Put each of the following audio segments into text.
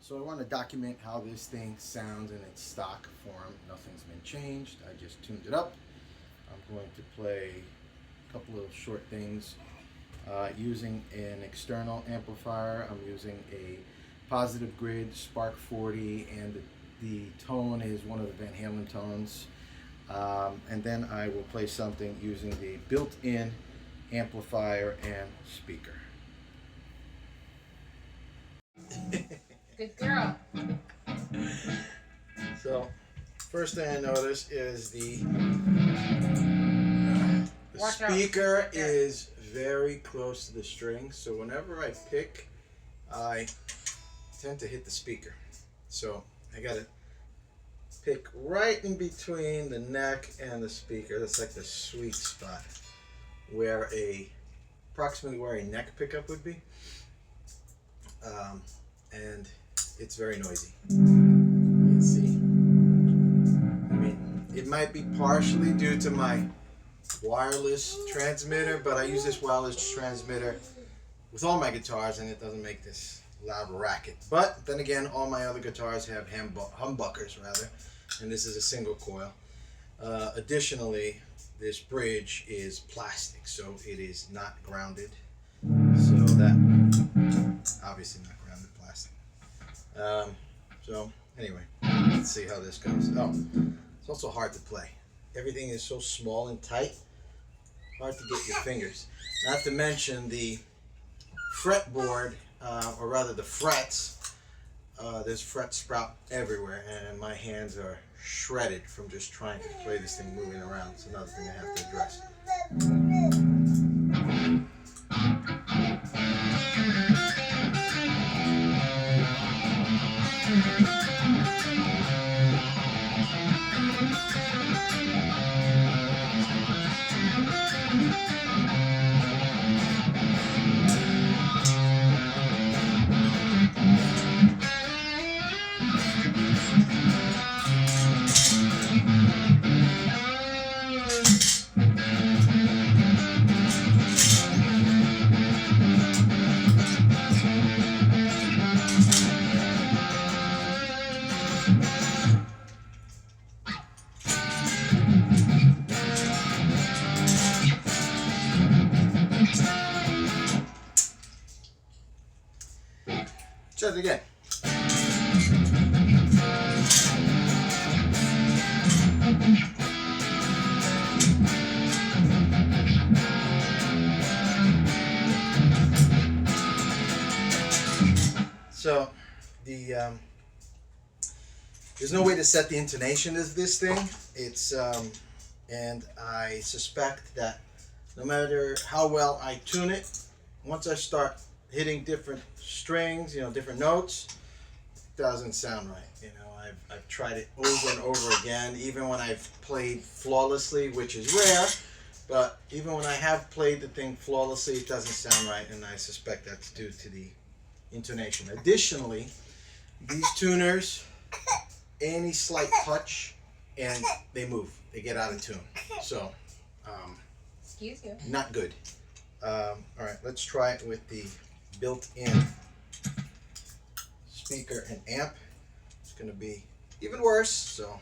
So I want to document how this thing sounds in its stock form. Nothing's been changed. I just tuned it up. I'm going to play a couple of short things using an external amplifier. I'm using a Positive Grid Spark 40, and the tone is one of the Van Halen tones. And then I will play something using the built-in amplifier and speaker. Good girl. So, first thing I notice is the Watch out. speaker is very close to the string. So whenever I pick, I tend to hit the speaker. So I gotta pick right in between the neck and the speaker. That's like the sweet spot where approximately where a neck pickup would be. And it's very noisy. You can see. I mean, it might be partially due to my wireless transmitter, but I use this wireless transmitter with all my guitars, and it doesn't make this loud racket. But then again, all my other guitars have humbuckers rather, and this is a single coil. Additionally, this bridge is plastic, so it is not grounded. So that obviously not grounded plastic. So anyway, let's see how this goes. Oh, it's also hard to play. Everything is so small and tight, hard to get your fingers. Not to mention the fretboard, or rather the frets. There's fret sprout everywhere, and my hands are shredded from just trying to play this thing moving around. It's another thing I have to address. Try it again. So there's no way to set the intonation of this thing. It's and I suspect that no matter how well I tune it, once I start hitting different strings, different notes, it doesn't sound right. I've tried it over and over again, even when I've played flawlessly, which is rare, but even when I have played the thing flawlessly, it doesn't sound right, and I suspect that's due to the intonation. Additionally, these tuners, any slight touch, and they move. They get out of tune. So, Excuse you. not good. All right, let's try it with the built-in speaker and amp. It's going to be even worse, so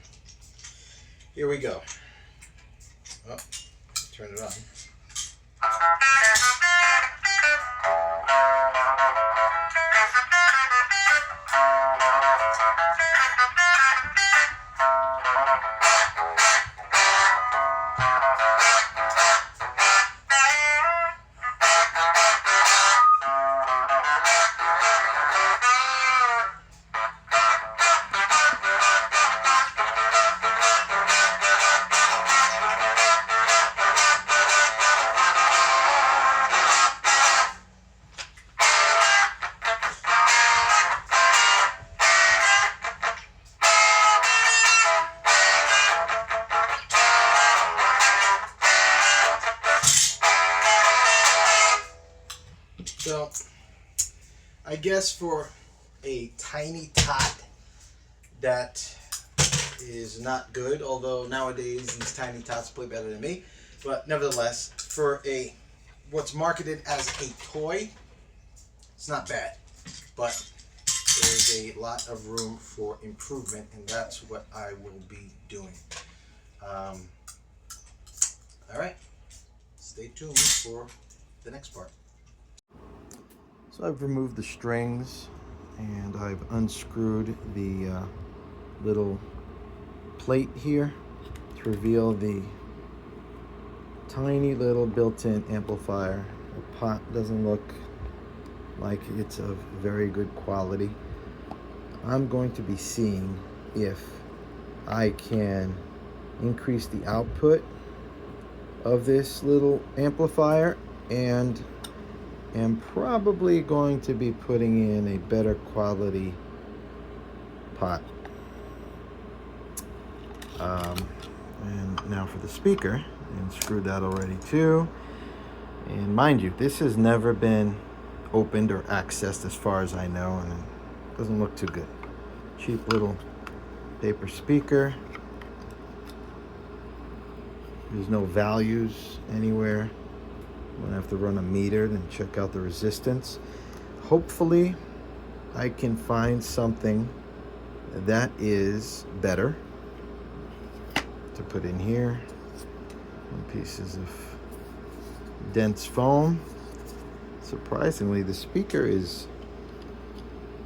here we go. Oh, turn it on. So, I guess for a tiny tot, that is not good, although nowadays these tiny tots play better than me. But nevertheless, for what's marketed as a toy, it's not bad. But there's a lot of room for improvement, and that's what I will be doing. All right, stay tuned for the next part. So I've removed the strings and I've unscrewed the little plate here to reveal the tiny little built-in amplifier. The pot doesn't look like it's of very good quality. I'm going to be seeing if I can increase the output of this little amplifier, and am probably going to be putting in a better quality pot. And now for the speaker, and screwed that already too. And mind you, this has never been opened or accessed as far as I know, and it doesn't look too good. Cheap little paper speaker. There's no values anywhere. I'm gonna have to run a meter and check out the resistance. Hopefully I can find something that is better to put in here. Some pieces of dense foam. Surprisingly, the speaker is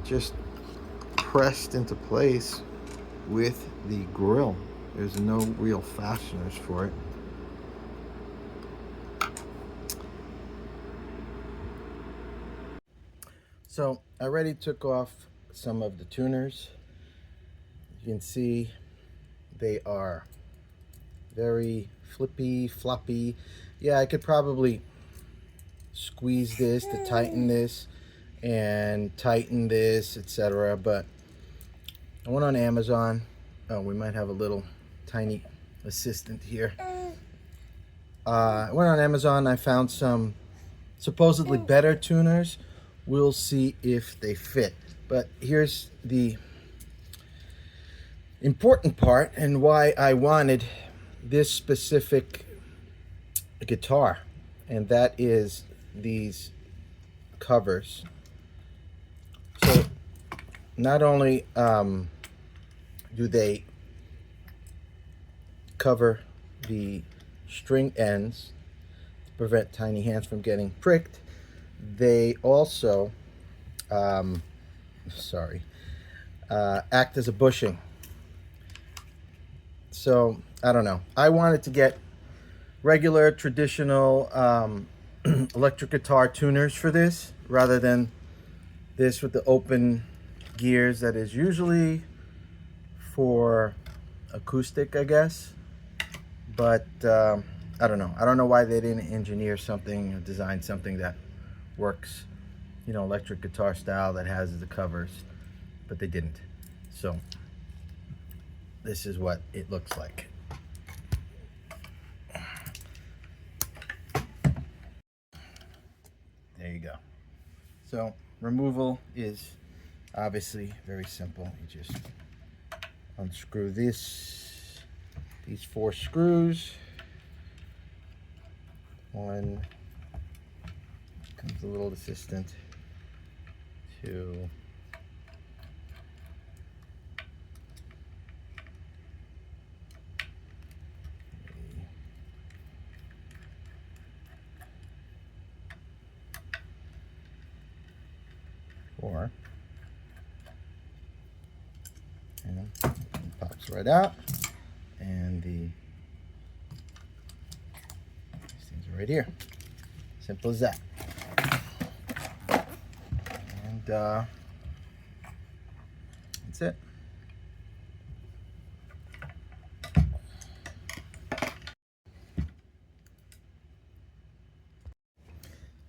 just pressed into place with the grill. There's no real fasteners for it. So I already took off some of the tuners. You can see they are very flippy, floppy. Yeah, I could probably squeeze this to tighten this and tighten this, etc. But I went on Amazon. Oh, we might have a little tiny assistant here. I went on Amazon. I found some supposedly better tuners. We'll see if they fit. But here's the important part and why I wanted this specific guitar, and that is these covers. So not only do they cover the string ends to prevent tiny hands from getting pricked, they also act as a bushing. So I don't know, I wanted to get regular traditional electric guitar tuners for this rather than this with the open gears that is usually for acoustic, I guess. But I don't know why they didn't engineer something or design something that works, you know, electric guitar style, that has the covers, but they didn't. So this is what it looks like. There you go. So removal is obviously very simple. You just unscrew these 4 screws. One comes a little assistant. 2. 4, and it pops right out, and these things are right here. Simple as that. And that's it.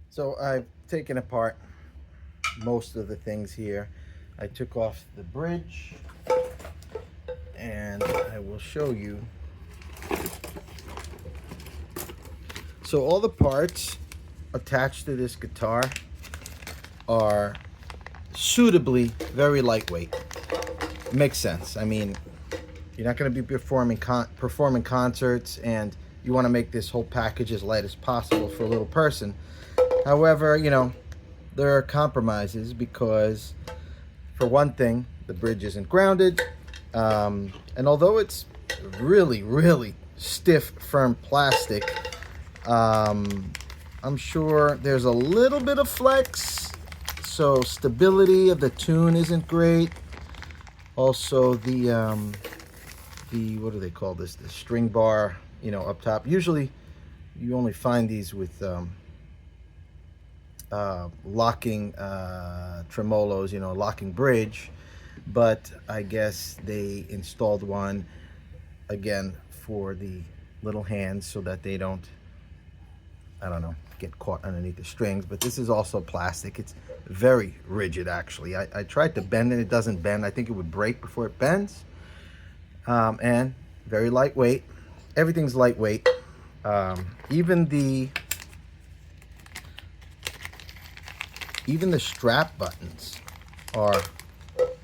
So I've taken apart most of the things here. I took off the bridge, and I will show you. So all the parts attached to this guitar are suitably very lightweight. It makes sense. I mean, you're not going to be performing concerts, and you want to make this whole package as light as possible for a little person. However, you know, there are compromises, because For one thing, the bridge isn't grounded, and although it's really, really stiff, firm plastic, I'm sure there's a little bit of flex, so stability of the tune isn't great. Also, the what do they call this? The string bar, up top. Usually, you only find these with locking tremolos, locking bridge. But I guess they installed one again for the little hands so that they don't, I don't know, get caught underneath the strings. But this is also plastic. It's very rigid, actually. I tried to bend it. It doesn't bend. I think it would break before it bends. And very lightweight. Everything's lightweight. Even the strap buttons are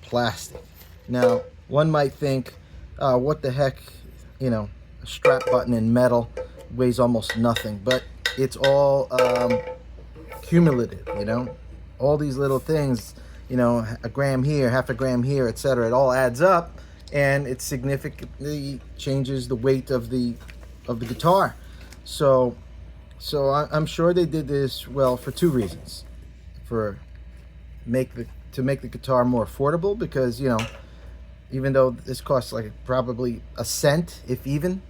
plastic. Now, one might think, what the heck, a strap button in metal weighs almost nothing, but it's all cumulative, all these little things, a gram here, half a gram here, etc. It all adds up, and it significantly changes the weight of the guitar. So I'm sure they did this well for two reasons. To make the guitar more affordable, because even though this costs like probably a cent, if even,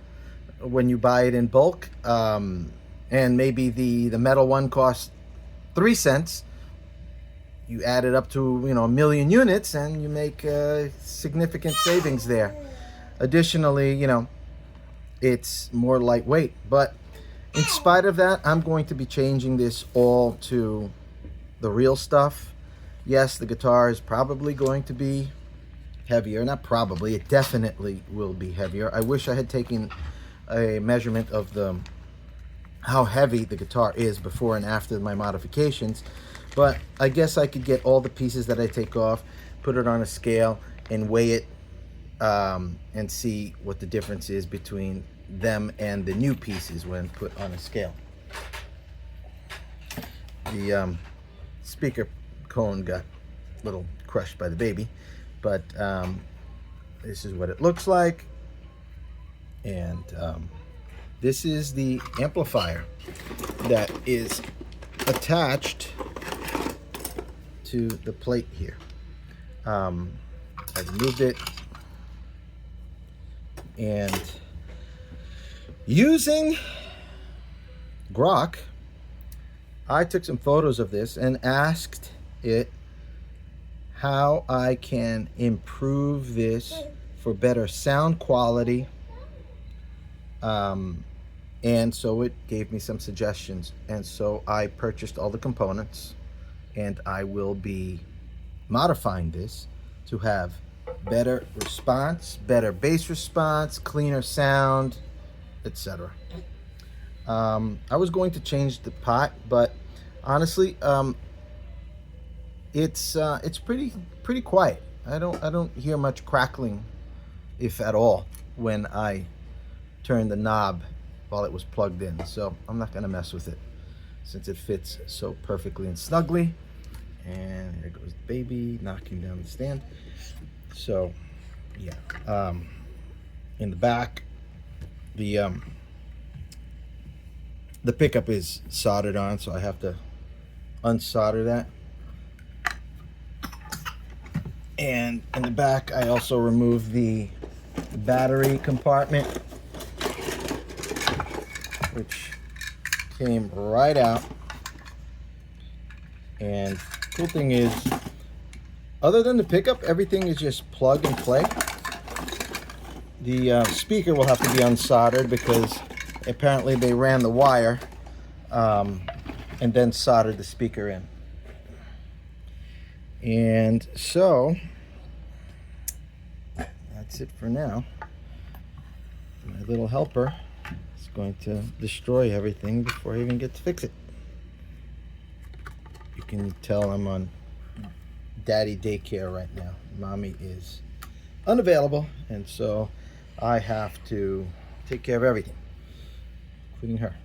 when you buy it in bulk, and maybe the metal one costs 3 cents, you add it up to a million units and you make significant savings there. Additionally, it's more lightweight. But in spite of that, I'm going to be changing this all to the real stuff. Yes, the guitar is probably going to be heavier. Not probably, it definitely will be heavier. I wish I had taken a measurement of how heavy the guitar is before and after my modifications, but I guess I could get all the pieces that I take off, put it on a scale, and weigh it, and see what the difference is between them and the new pieces when put on a scale. The speaker cone got a little crushed by the baby, but this is what it looks like. And this is the amplifier that is attached to the plate here. I removed it, and using Grok, I took some photos of this and asked it how I can improve this for better sound quality. And so it gave me some suggestions, and so I purchased all the components, and I will be modifying this to have better response, better bass response, cleaner sound, etc. I was going to change the pot, but honestly, it's pretty quiet. I don't hear much crackling, if at all, when I turn the knob while it was plugged in. So I'm not gonna mess with it since it fits so perfectly and snugly. And here goes the baby knocking down the stand. So yeah, in the back, the pickup is soldered on, so I have to unsolder that. And in the back, I also removed the battery compartment, which came right out. And cool thing is, other than the pickup, everything is just plug and play. The speaker will have to be unsoldered because apparently they ran the wire and then soldered the speaker in. And so that's it for now. My little helper is going to destroy everything before I even get to fix it. You can tell I'm on daddy daycare right now. Mommy is unavailable, and so I have to take care of everything, including her.